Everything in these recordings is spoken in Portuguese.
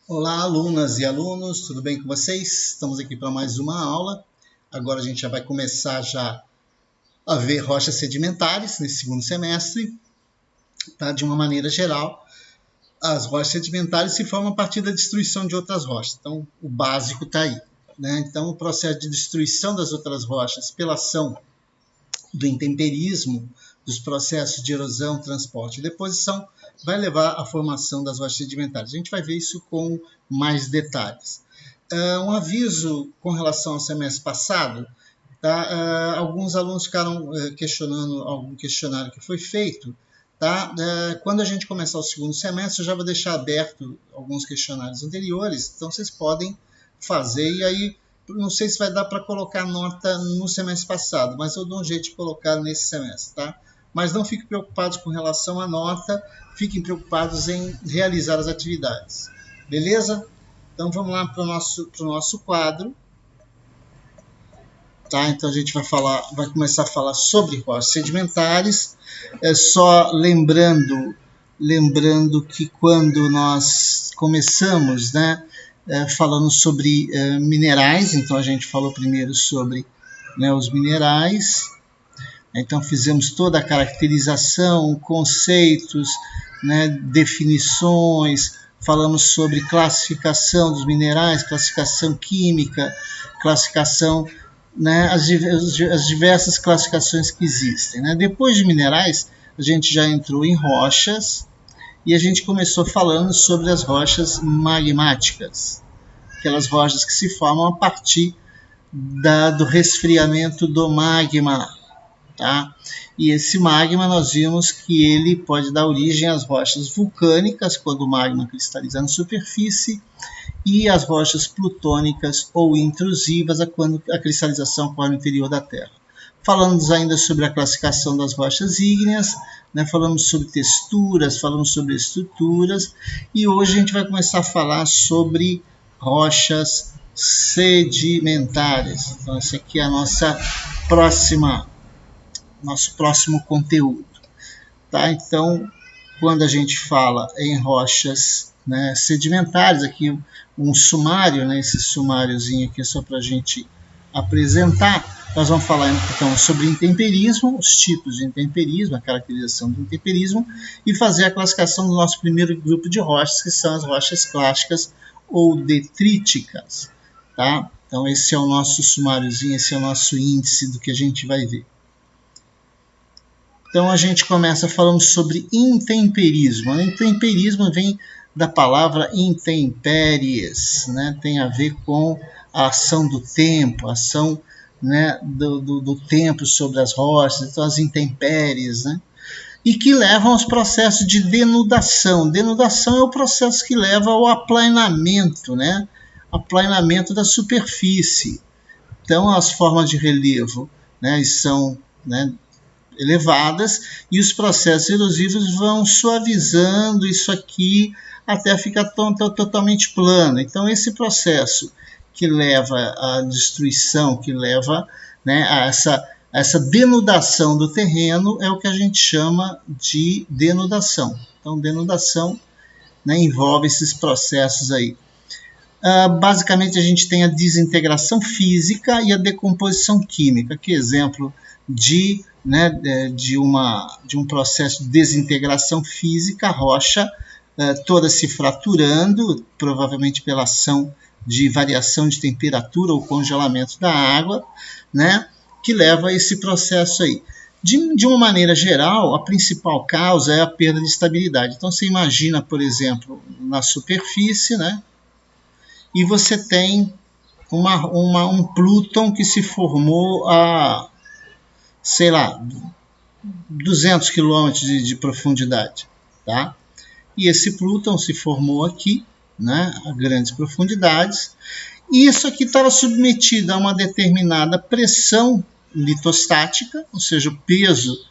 Olá, alunas e alunos, tudo bem com vocês? Estamos aqui para mais uma aula. Agora a gente já vai começar a ver rochas sedimentares nesse segundo semestre. Tá? De uma maneira geral, as rochas sedimentares se formam a partir da destruição de outras rochas. Então, o básico está aí. Né? Então, o processo de destruição das outras rochas pela ação do intemperismo, dos processos de erosão, transporte e deposição, vai levar à formação das rochas sedimentares. A gente vai ver isso com mais detalhes. Um aviso com relação ao semestre passado, tá? Alguns alunos ficaram questionando algum questionário que foi feito. Tá? Quando a gente começar o segundo semestre, eu já vou deixar aberto alguns questionários anteriores, então vocês podem fazer, e aí não sei se vai dar para colocar nota no semestre passado, mas eu dou um jeito de colocar nesse semestre, tá? Mas não fiquem preocupados com relação à nota, fiquem preocupados em realizar as atividades. Beleza? Então vamos lá para o nosso quadro. Tá? Então a gente vai começar a falar sobre rochas sedimentares. Só lembrando que quando nós começamos, né, falando sobre minerais, então a gente falou primeiro sobre, né, os minerais. Então fizemos toda a caracterização, conceitos, né, definições, falamos sobre classificação dos minerais, classificação química, classificação, né, as diversas classificações que existem. Né? Depois de minerais, a gente já entrou em rochas e a gente começou falando sobre as rochas magmáticas, aquelas rochas que se formam a partir do resfriamento do magma. Tá? E esse magma, nós vimos que ele pode dar origem às rochas vulcânicas, quando o magma cristaliza na superfície, e às rochas plutônicas ou intrusivas, quando a cristalização ocorre no interior da Terra. Falamos ainda sobre a classificação das rochas ígneas, né? Falamos sobre texturas, falamos sobre estruturas, e hoje a gente vai começar a falar sobre rochas sedimentares. Então, essa aqui é a nosso próximo conteúdo. Tá? Então, quando a gente fala em rochas, né, sedimentares, aqui um sumário, né, esse sumáriozinho aqui é só para a gente apresentar. Nós vamos falar então sobre intemperismo, os tipos de intemperismo, a caracterização do intemperismo, e fazer a classificação do nosso primeiro grupo de rochas, que são as rochas clásticas ou detríticas. Tá? Então esse é o nosso sumáriozinho, esse é o nosso índice do que a gente vai ver. Então a gente começa falando sobre intemperismo. O intemperismo vem da palavra intempéries, né? Tem a ver com a ação do tempo, a ação, né, do tempo sobre as rochas, então as intempéries, né? E que levam aos processos de denudação. Denudação é o processo que leva ao aplanamento, né? Aplanamento da superfície. Então as formas de relevo, né, são, né, elevadas, e os processos erosivos vão suavizando isso aqui até ficar totalmente plano. Então esse processo que leva à destruição, que leva, né, a essa denudação do terreno, é o que a gente chama de denudação. Então denudação, né, envolve esses processos aí. Basicamente a gente tem a desintegração física e a decomposição química. Que exemplo de, né, de um processo de desintegração física? A rocha toda se fraturando, provavelmente pela ação de variação de temperatura ou congelamento da água, né, que leva a esse processo aí. De uma maneira geral, a principal causa é a perda de estabilidade. Então você imagina, por exemplo, na superfície, né, e você tem um Plúton que se formou a, sei lá, 200 quilômetros de profundidade. Tá? E esse Plúton se formou aqui, né, a grandes profundidades, e isso aqui estava submetido a uma determinada pressão litostática, ou seja, o peso,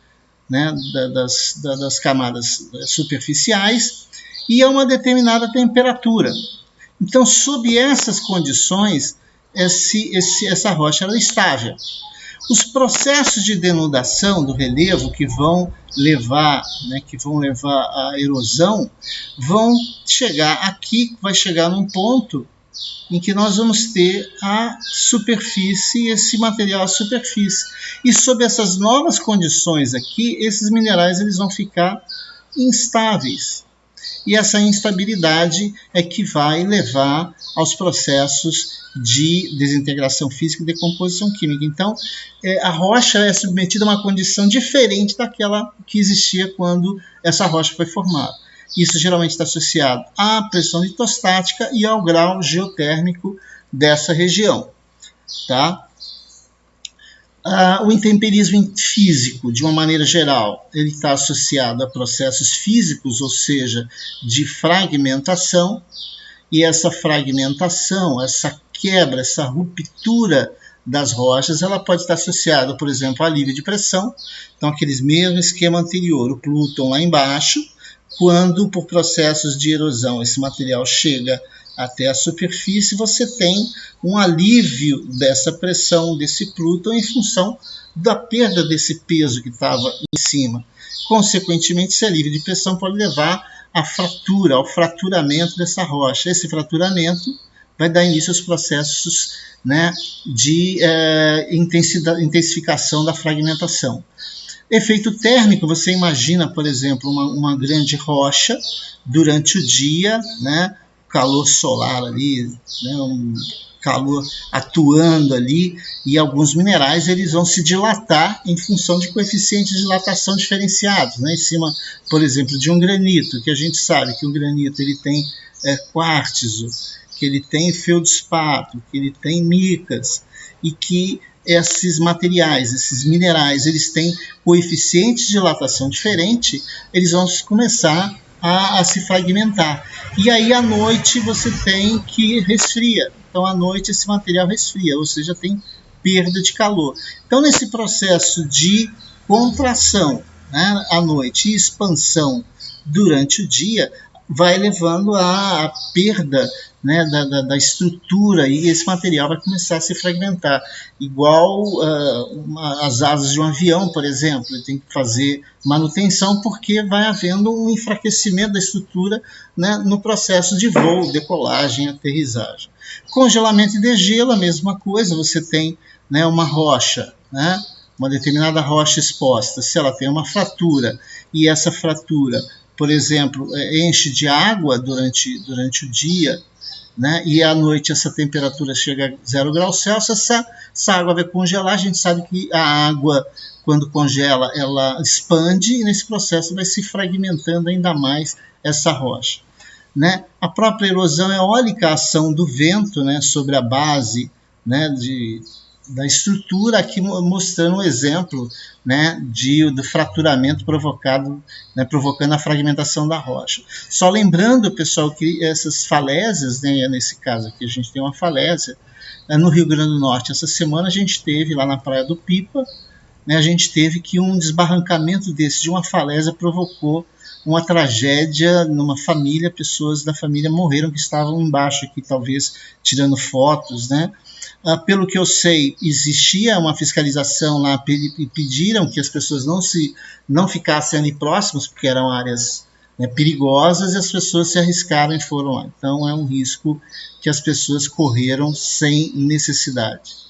né, das camadas superficiais, e a uma determinada temperatura. Então, sob essas condições, essa rocha era estável. Os processos de denudação do relevo que vão levar à erosão vão chegar aqui, vai chegar num ponto em que nós vamos ter a superfície, esse material à superfície. E sob essas novas condições aqui, esses minerais eles vão ficar instáveis. E essa instabilidade é que vai levar aos processos de desintegração física e decomposição química. Então, a rocha é submetida a uma condição diferente daquela que existia quando essa rocha foi formada. Isso geralmente está associado à pressão litostática e ao grau geotérmico dessa região. Tá? O intemperismo físico, de uma maneira geral, ele está associado a processos físicos, ou seja, de fragmentação, e essa fragmentação, essa quebra, essa ruptura das rochas, ela pode estar associada, por exemplo, a alívio de pressão, então aqueles mesmo esquema anterior, o Plúton lá embaixo, quando por processos de erosão esse material chega até a superfície, você tem um alívio dessa pressão, desse Plúton, em função da perda desse peso que estava em cima. Consequentemente, esse alívio de pressão pode levar à fratura, ao fraturamento dessa rocha. Esse fraturamento vai dar início aos processos, né, de intensificação da fragmentação. Efeito térmico, você imagina, por exemplo, uma grande rocha durante o dia, né, calor solar ali, né, um calor atuando ali, e alguns minerais eles vão se dilatar em função de coeficientes de dilatação diferenciados, né, em cima, por exemplo, de um granito, que a gente sabe que o granito ele tem quartzo, que ele tem feldspato, que ele tem micas, e que esses materiais, esses minerais, eles têm coeficientes de dilatação diferente, eles vão começar a se fragmentar. E aí à noite você tem que resfria. Então à noite esse material resfria, ou seja, tem perda de calor. Então nesse processo de contração, né, à noite e expansão durante o dia, vai levando à perda, né, da estrutura, e esse material vai começar a se fragmentar. Igual as asas de um avião, por exemplo, ele tem que fazer manutenção porque vai havendo um enfraquecimento da estrutura, né, no processo de voo, decolagem, aterrissagem. Congelamento e degelo, a mesma coisa, você tem, né, uma rocha, né, uma determinada rocha exposta, se ela tem uma fratura e essa fratura, por exemplo, enche de água durante o dia, né, e à noite essa temperatura chega a 0 graus Celsius, essa água vai congelar. A gente sabe que a água, quando congela, ela expande e nesse processo vai se fragmentando ainda mais essa rocha. Né? A própria erosão eólica, a ação do vento, né, sobre a base, né, da estrutura, aqui mostrando um exemplo, né, do fraturamento provocado, né, provocando a fragmentação da rocha. Só lembrando, pessoal, que essas falésias, né, nesse caso aqui a gente tem uma falésia, no Rio Grande do Norte. Essa semana a gente teve lá na Praia do Pipa, né, a gente teve que um desbarrancamento desse, de uma falésia, provocou uma tragédia numa família, pessoas da família morreram que estavam embaixo aqui, talvez tirando fotos, né? Pelo que eu sei, existia uma fiscalização lá e pediram que as pessoas não ficassem ali próximas, porque eram áreas, né, perigosas, e as pessoas se arriscaram e foram lá. Então é um risco que as pessoas correram sem necessidade.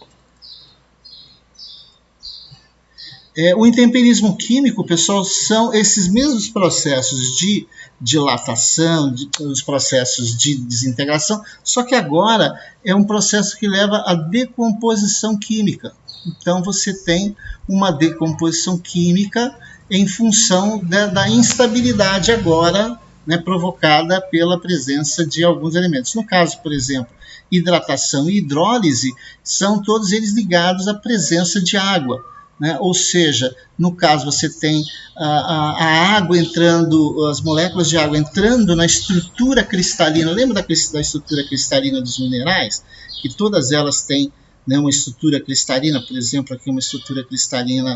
O intemperismo químico, pessoal, são esses mesmos processos de dilatação, os processos de desintegração, só que agora é um processo que leva à decomposição química. Então você tem uma decomposição química em função da instabilidade agora, né, provocada pela presença de alguns elementos. No caso, por exemplo, hidratação e hidrólise, são todos eles ligados à presença de água. Né? Ou seja, no caso você tem a água entrando, as moléculas de água entrando na estrutura cristalina. Lembra da estrutura cristalina dos minerais? Que todas elas têm, né, uma estrutura cristalina, por exemplo, aqui uma estrutura cristalina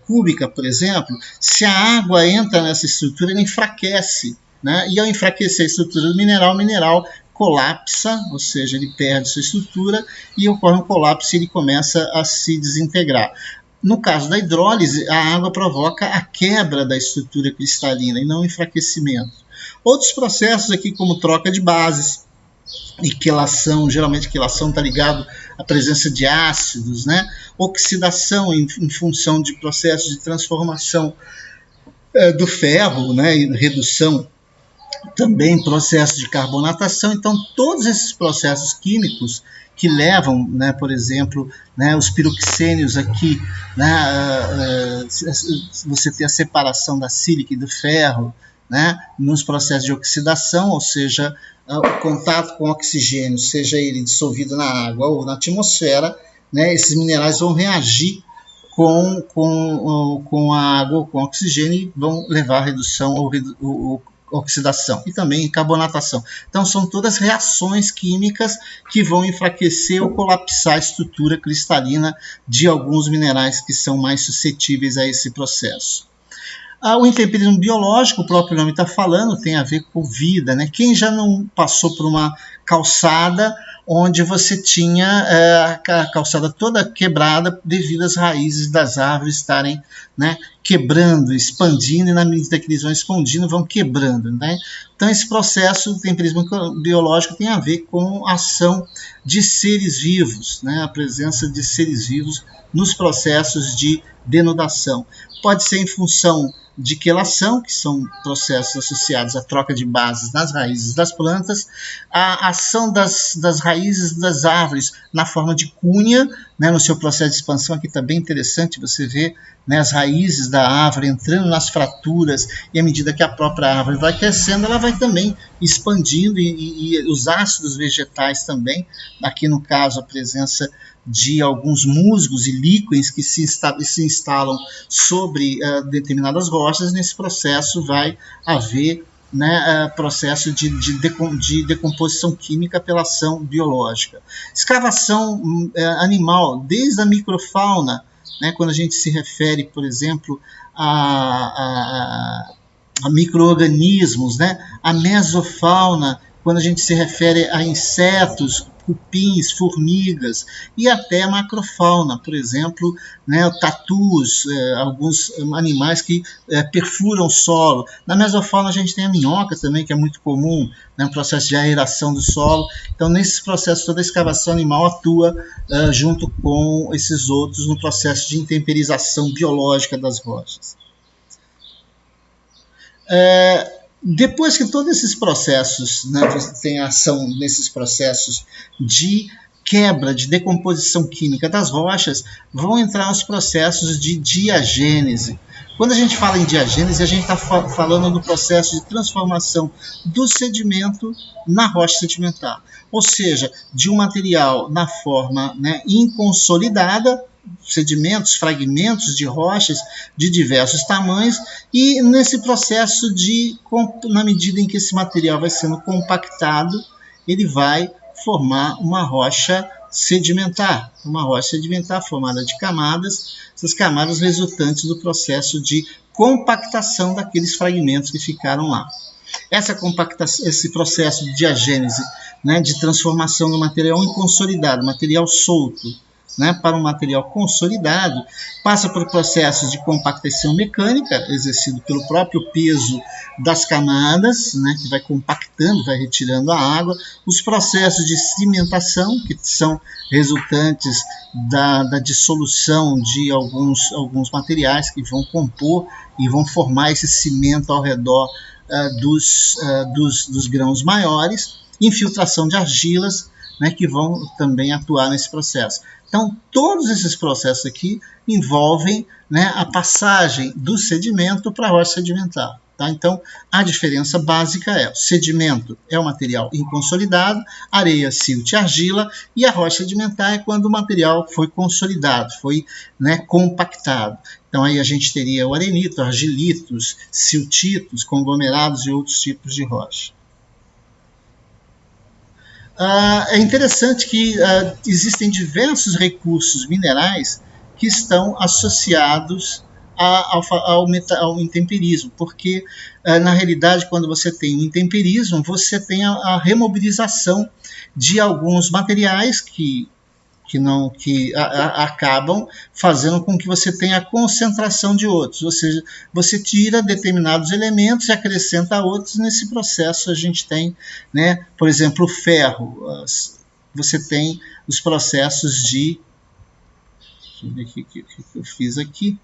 cúbica, por exemplo. Se a água entra nessa estrutura, ela enfraquece. Né? E ao enfraquecer a estrutura do mineral, o mineral colapsa, ou seja, ele perde sua estrutura e ocorre um colapso e ele começa a se desintegrar. No caso da hidrólise, a água provoca a quebra da estrutura cristalina e não o enfraquecimento. Outros processos aqui, como troca de bases e quelação, geralmente quelação está ligado à presença de ácidos, né? Oxidação em função de processos de transformação do ferro, né? E redução, também processo de carbonatação. Então, todos esses processos químicos que levam, né, por exemplo, né, os piroxênios aqui, né, você tem a separação da sílica e do ferro, né, nos processos de oxidação, ou seja, o contato com o oxigênio, seja ele dissolvido na água ou na atmosfera, né, esses minerais vão reagir com a água ou com o oxigênio e vão levar a redução ou oxidação e também carbonatação. Então, são todas reações químicas que vão enfraquecer ou colapsar a estrutura cristalina de alguns minerais que são mais suscetíveis a esse processo. O intemperismo biológico, o próprio nome está falando, tem a ver com vida, né? Quem já não passou por uma calçada onde você tinha a calçada toda quebrada devido às raízes das árvores estarem, né, quebrando, expandindo, e na medida que eles vão expandindo, vão quebrando, né? Então, esse processo do temperismo biológico tem a ver com a ação de seres vivos, né? A presença de seres vivos nos processos de denudação. Pode ser em função de quelação, que são processos associados à troca de bases nas raízes das plantas, a ação das raízes das árvores na forma de cunha, né, no seu processo de expansão. Aqui está bem interessante você ver, né, as raízes da árvore entrando nas fraturas, e à medida que a própria árvore vai crescendo, ela vai também expandindo, e os ácidos vegetais também, aqui no caso a presença de alguns musgos e líquens que se instalam sobre determinadas rochas. Nesse processo vai haver, né, processo de decomposição química pela ação biológica. Escavação animal, desde a microfauna, né, quando a gente se refere, por exemplo, a micro-organismos, né, a mesofauna, quando a gente se refere a insetos, cupins, formigas, e até a macrofauna, por exemplo, né, tatus, alguns animais que perfuram o solo. Na mesofauna a gente tem a minhoca também, que é muito comum, né, um processo de aeração do solo. Então, nesses processos, toda a escavação animal atua junto com esses outros no processo de intemperização biológica das rochas. Depois que todos esses processos, né, você tem ação nesses processos de quebra, de decomposição química das rochas, vão entrar os processos de diagênese. Quando a gente fala em diagênese, a gente está falando do processo de transformação do sedimento na rocha sedimentar, ou seja, de um material na forma, né, inconsolidada, sedimentos, fragmentos de rochas de diversos tamanhos, e nesse processo na medida em que esse material vai sendo compactado, ele vai formar uma rocha sedimentar formada de camadas, essas camadas resultantes do processo de compactação daqueles fragmentos que ficaram lá. Esse processo de diagênese, né, de transformação do material inconsolidado, material solto, né, para um material consolidado, passa por processos de compactação mecânica, exercido pelo próprio peso das camadas, né, que vai compactando, vai retirando a água, os processos de cimentação, que são resultantes da dissolução de alguns materiais que vão compor e vão formar esse cimento ao redor dos grãos maiores, infiltração de argilas, né, que vão também atuar nesse processo. Então, todos esses processos aqui envolvem, né, a passagem do sedimento para a rocha sedimentar. Tá? Então, a diferença básica é: o sedimento é o material inconsolidado, areia, silt e argila, e a rocha sedimentar é quando o material foi consolidado, foi, né, compactado. Então, aí a gente teria o arenito, argilitos, siltitos, conglomerados e outros tipos de rocha. É interessante que existem diversos recursos minerais que estão associados ao intemperismo, porque na realidade, quando você tem o intemperismo, você tem a remobilização de alguns materiais que acabam fazendo com que você tenha a concentração de outros, ou seja, você tira determinados elementos e acrescenta outros. Nesse processo a gente tem, né, por exemplo, o ferro. Você tem os processos de... Deixa eu ver o que eu fiz aqui.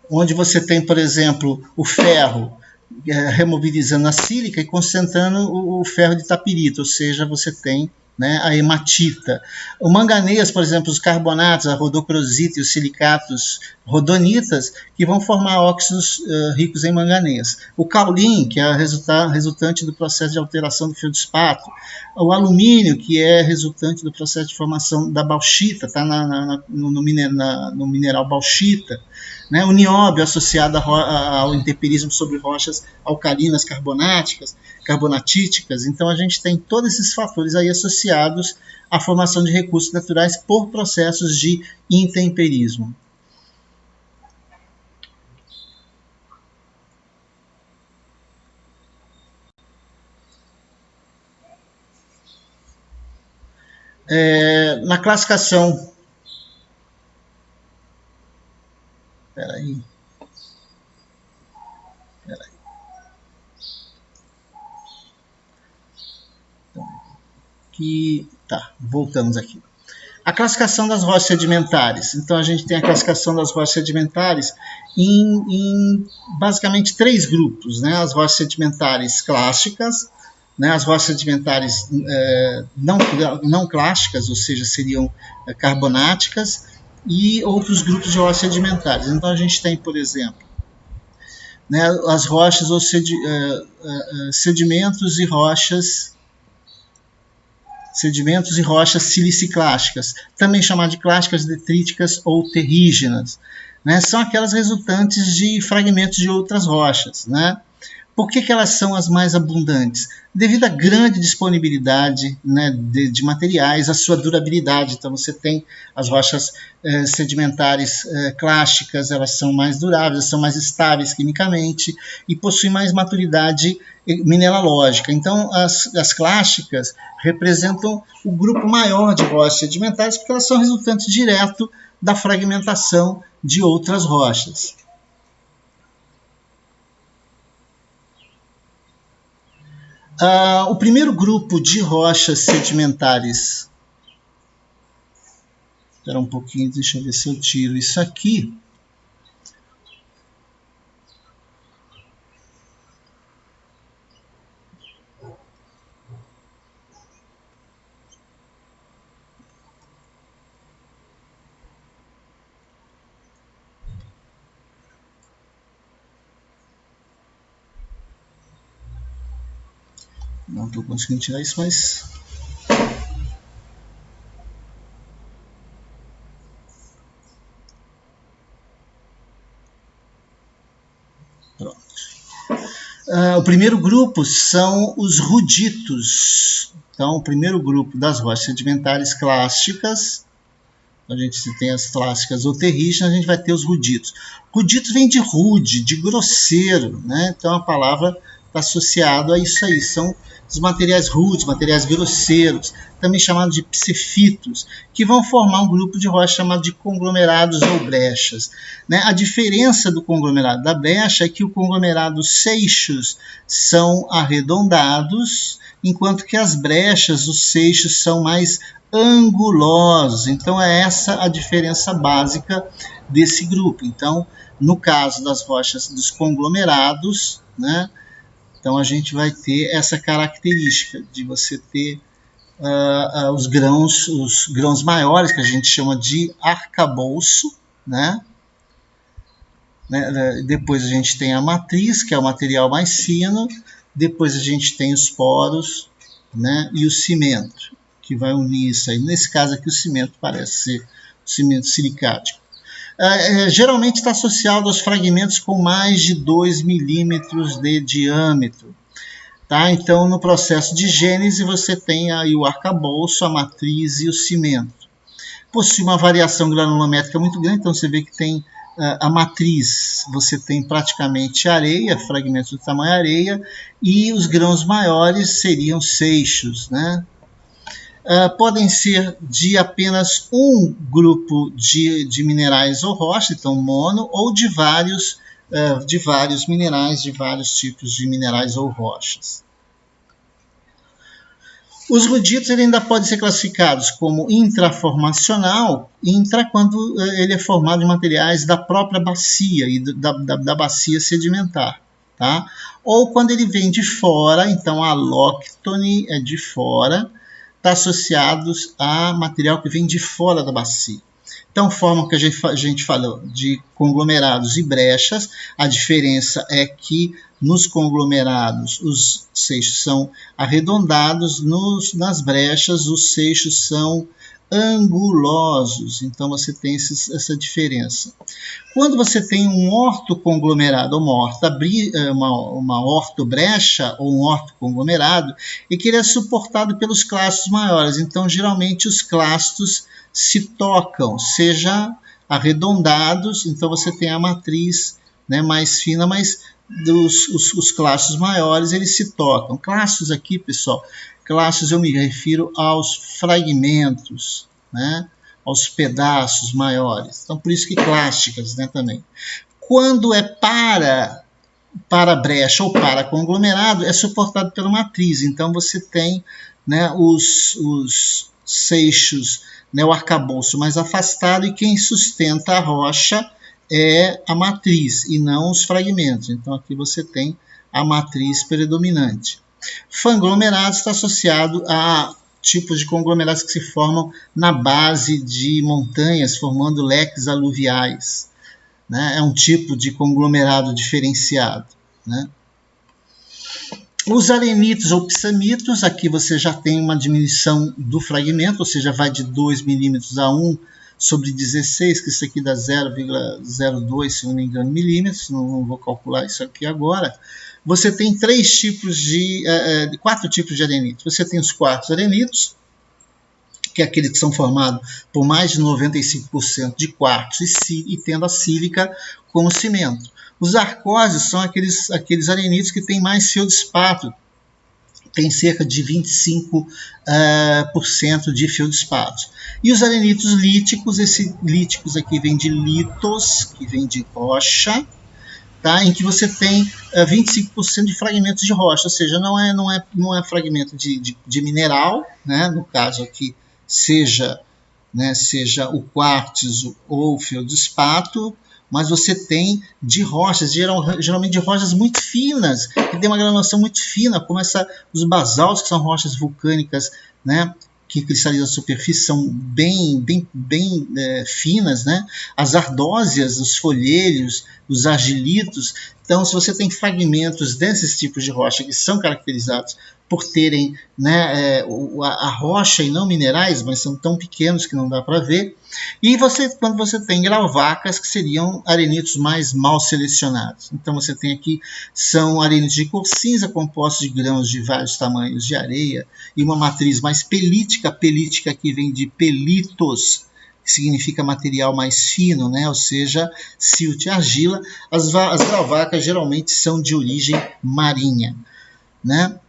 Onde você tem, por exemplo, o ferro remobilizando a sílica e concentrando o ferro de tapirita, ou seja, você tem, né, a hematita. O manganês, por exemplo, os carbonatos, a rodocrosita e os silicatos rodonitas, que vão formar óxidos ricos em manganês. O caulim, que é resultante do processo de alteração do feldspato. O alumínio, que é resultante do processo de formação da bauxita, está no mineral bauxita. Né? O nióbio, associado ao intemperismo sobre rochas alcalinas carbonatíticas. Então a gente tem todos esses fatores aí associados à formação de recursos naturais por processos de intemperismo. Na classificação... Peraí. Voltamos aqui. A classificação das rochas sedimentares. Então, a gente tem a classificação das rochas sedimentares em basicamente 3 grupos, né? As rochas sedimentares clásticas, né? As rochas sedimentares não clásticas, ou seja, seriam carbonáticas, e outros grupos de rochas sedimentares. Então, a gente tem, por exemplo, né, as rochas ou sedimentos e rochas siliciclásticas, também chamadas de clásticas detríticas ou terrígenas, né? São aquelas resultantes de fragmentos de outras rochas, né? Por que elas são as mais abundantes? Devido à grande disponibilidade, né, de materiais, a sua durabilidade. Então você tem as rochas sedimentares clásticas, elas são mais duráveis, são mais estáveis quimicamente e possuem mais maturidade mineralógica. Então as clásticas representam o grupo maior de rochas sedimentares porque elas são resultantes direto da fragmentação de outras rochas. O primeiro grupo de rochas sedimentares... Espera um pouquinho, deixa eu ver se eu tiro isso aqui. Não estou conseguindo tirar isso, mas... Pronto. O primeiro grupo são os ruditos. Então, o primeiro grupo das rochas sedimentares clásticas, a gente tem as clássicas ou terrígenas, a gente vai ter os ruditos. Ruditos vem de rude, de grosseiro, né? Então a palavra está associada a isso aí. São os materiais rudes, materiais grosseiros, também chamados de psifitos, que vão formar um grupo de rochas chamado de conglomerados ou brechas. Né? A diferença do conglomerado da brecha é que o conglomerado seixos são arredondados, enquanto que as brechas, os seixos, são mais angulosos. Então é essa a diferença básica desse grupo. Então, no caso das rochas dos conglomerados, né, então a gente vai ter essa característica de você ter os grãos maiores, que a gente chama de arcabouço, né? Depois a gente tem a matriz, que é o material mais fino, depois a gente tem os poros, né, e o cimento, que vai unir isso aí. Nesse caso aqui o cimento parece ser o cimento silicático. Geralmente está associado aos fragmentos com mais de 2 milímetros de diâmetro. Tá? Então, no processo de gênese, você tem aí o arcabouço, a matriz e o cimento. possui uma variação granulométrica muito grande, então você vê que tem a matriz, você tem praticamente areia, fragmentos do tamanho areia, e os grãos maiores seriam seixos, né? Podem ser de apenas um grupo de minerais ou rocha, então mono, ou de vários minerais, de vários tipos de minerais ou rochas. Os ruditos ele ainda podem ser classificados como intraformacional, intra quando ele é formado de materiais da própria bacia e da bacia sedimentar, tá? Ou quando ele vem de fora, então a alóctone é de fora, está associados a material que vem de fora da bacia. Então, forma que a gente falou de conglomerados e brechas, a diferença é que nos conglomerados os seixos são arredondados, nas brechas os seixos são angulosos. Então, você tem essa diferença. Quando você tem um ortoconglomerado ou uma ortobrecha ou um ortoconglomerado, é que ele é suportado pelos clastos maiores. Então, geralmente, os clastos se tocam, seja arredondados, então você tem a matriz, né, mais fina, mas os clastos maiores eles se tocam. Clastos aqui, pessoal, clastos eu me refiro aos fragmentos, né, aos pedaços maiores. Então, por isso que clásticas, né, também. Quando é para brecha ou para conglomerado, é suportado pela matriz. Então, você tem, né, os seixos, né, o arcabouço mais afastado, e quem sustenta a rocha é a matriz e não os fragmentos. Então, aqui você tem a matriz predominante. Fanglomerados está associado a tipos de conglomerados que se formam na base de montanhas, formando leques aluviais, né? É um tipo de conglomerado diferenciado, né? Os arenitos ou psamitos, aqui você já tem uma diminuição do fragmento, ou seja, vai de 2 milímetros a 1 sobre 16, que isso aqui dá 0,02, se não me engano, milímetros, não vou calcular isso aqui agora. Você tem quatro tipos de arenitos. Você tem os quartos arenitos, que é aqueles que são formados por mais de 95% de quartzo e tendo a sílica como cimento. Os arcósios são aqueles arenitos que têm mais feldspato, tem cerca de 25% de feldspato. E os arenitos líticos, esses líticos aqui vem de litos, que vem de rocha, tá? Em que você tem 25% de fragmentos de rocha, ou seja, não é fragmento de mineral, né? No caso aqui, seja o quartzo ou o feldspato, mas você tem de rochas, geralmente de rochas muito finas, que tem uma granulação muito fina, como os basaltos, que são rochas vulcânicas, né, que cristalizam a superfície, são bem finas, né? As ardósias, os folheiros, os argilitos. Então, se você tem fragmentos desses tipos de rocha que são caracterizados por terem, né, a rocha e não minerais, mas são tão pequenos que não dá para ver. E quando você tem grauwacas, que seriam arenitos mais mal selecionados. Então você tem aqui, são arenitos de cor cinza, compostos de grãos de vários tamanhos de areia, e uma matriz mais pelítica. Pelítica que vem de pelitos, que significa material mais fino, né? Ou seja, silt e argila. As grauwacas geralmente são de origem marinha, né?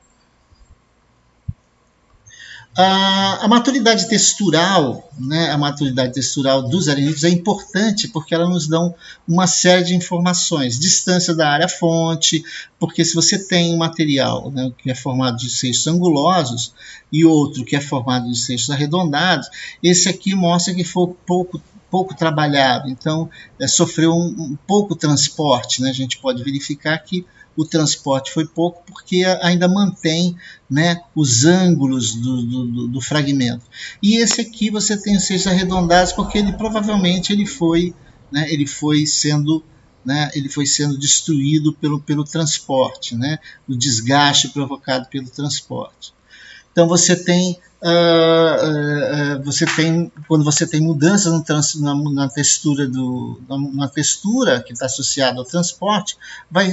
A maturidade textural, né, a maturidade textural dos arenitos é importante porque ela nos dá uma série de informações. Distância da área fonte, porque se você tem um material, né, que é formado de seixos angulosos e outro que é formado de seixos arredondados, esse aqui mostra que foi pouco trabalhado, então sofreu um pouco transporte, né? A gente pode verificar que o transporte foi pouco porque ainda mantém, né, os ângulos do fragmento. E esse aqui você tem os seixos arredondados porque ele provavelmente ele foi sendo destruído pelo transporte, né, o desgaste provocado pelo transporte. Então você tem você tem, quando você tem mudanças na textura na textura que está associada ao transporte, vai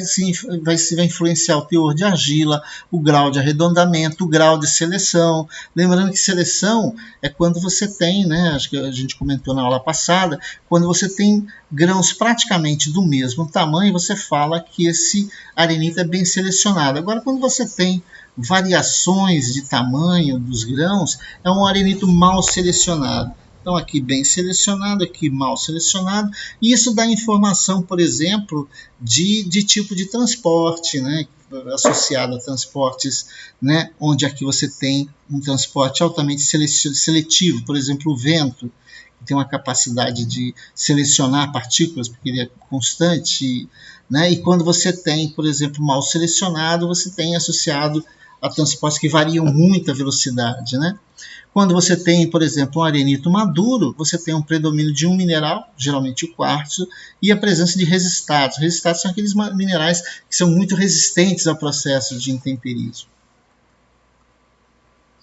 influenciar o teor de argila, o grau de arredondamento, o grau de seleção. Lembrando que seleção é quando você tem, né, acho que a gente comentou na aula passada, quando você tem grãos praticamente do mesmo tamanho, você fala que esse arenito é bem selecionado. Agora, quando você tem variações de tamanho dos grãos, é um arenito mal selecionado. Então, aqui bem selecionado, aqui mal selecionado, e isso dá informação, por exemplo, de tipo de transporte, né, associado a transportes, né, onde aqui você tem um transporte altamente seletivo, por exemplo, o vento, que tem uma capacidade de selecionar partículas, porque ele é constante, né, e quando você tem, por exemplo, mal selecionado, você tem associado a transportes que variam muito a velocidade, né? Quando você tem, por exemplo, um arenito maduro, você tem um predomínio de um mineral, geralmente o quartzo, e a presença de resistados. Resistados são aqueles minerais que são muito resistentes ao processo de intemperismo.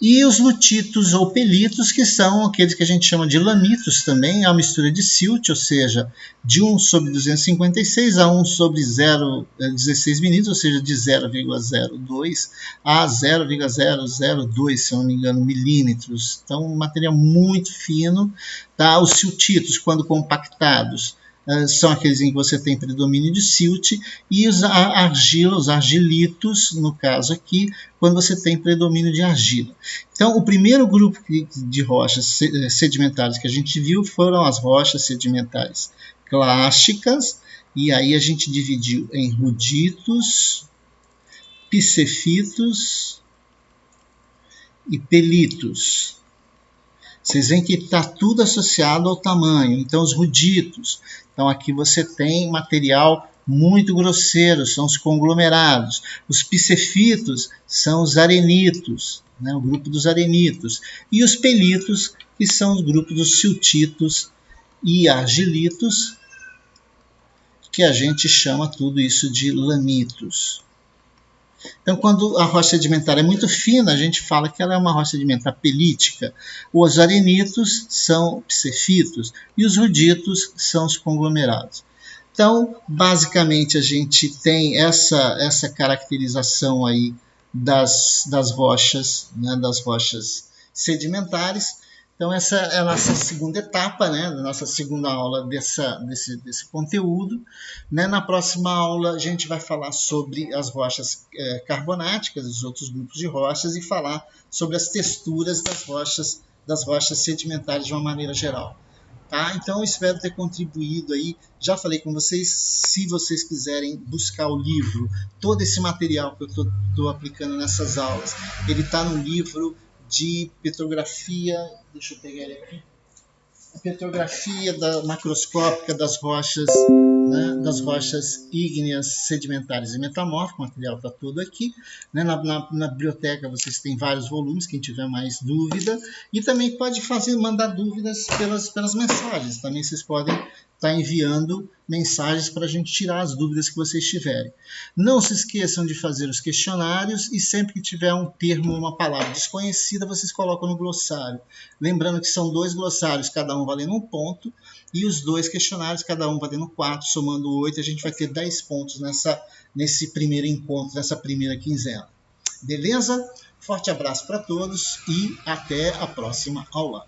E os lutitos ou pelitos, que são aqueles que a gente chama de lamitos também, é uma mistura de silt, ou seja, de 1 sobre 256 a 1 sobre 0,16 milímetros, ou seja, de 0,02 a 0,002, se eu não me engano, milímetros. Então, um material muito fino. Tá? Os siltitos, quando compactados, são aqueles em que você tem predomínio de silt, e os argilitos, no caso aqui, quando você tem predomínio de argila. Então, o primeiro grupo de rochas sedimentares que a gente viu foram as rochas sedimentares clásticas, e aí a gente dividiu em ruditos, pseffitos e pelitos. Vocês veem que está tudo associado ao tamanho. Então, os ruditos. Então, aqui você tem material muito grosseiro, são os conglomerados. Os pseffitos são os arenitos, né, o grupo dos arenitos. E os pelitos, que são os grupos dos siltitos e argilitos, que a gente chama tudo isso de lamitos. Então, quando a rocha sedimentar é muito fina, a gente fala que ela é uma rocha sedimentar pelítica. Os arenitos são pseffitos e os ruditos são os conglomerados. Então, basicamente, a gente tem essa caracterização aí das rochas, né, das rochas sedimentares. Então, essa é a nossa segunda etapa, né, da nossa segunda aula desse conteúdo. Né? Na próxima aula, a gente vai falar sobre as rochas carbonáticas, os outros grupos de rochas, e falar sobre as texturas das rochas sedimentares de uma maneira geral. Tá? Então, eu espero ter contribuído aí. Já falei com vocês, se vocês quiserem buscar o livro, todo esse material que eu estou aplicando nessas aulas, ele está no livro de petrografia, deixa eu pegar ele aqui, a petrografia macroscópica das rochas, né, das rochas ígneas, sedimentares e metamórficas. O material está todo aqui. Né, na biblioteca vocês têm vários volumes, quem tiver mais dúvida. E também pode mandar dúvidas pelas mensagens. Também vocês podem estar enviando mensagens para a gente tirar as dúvidas que vocês tiverem. Não se esqueçam de fazer os questionários, e sempre que tiver um termo, uma palavra desconhecida, vocês colocam no glossário. Lembrando que são 2 glossários, cada um valendo 1 ponto, e os 2 questionários, cada um valendo 4, somando 8, a gente vai ter 10 pontos nesse primeiro encontro, nessa primeira quinzena. Beleza? Forte abraço para todos e até a próxima aula.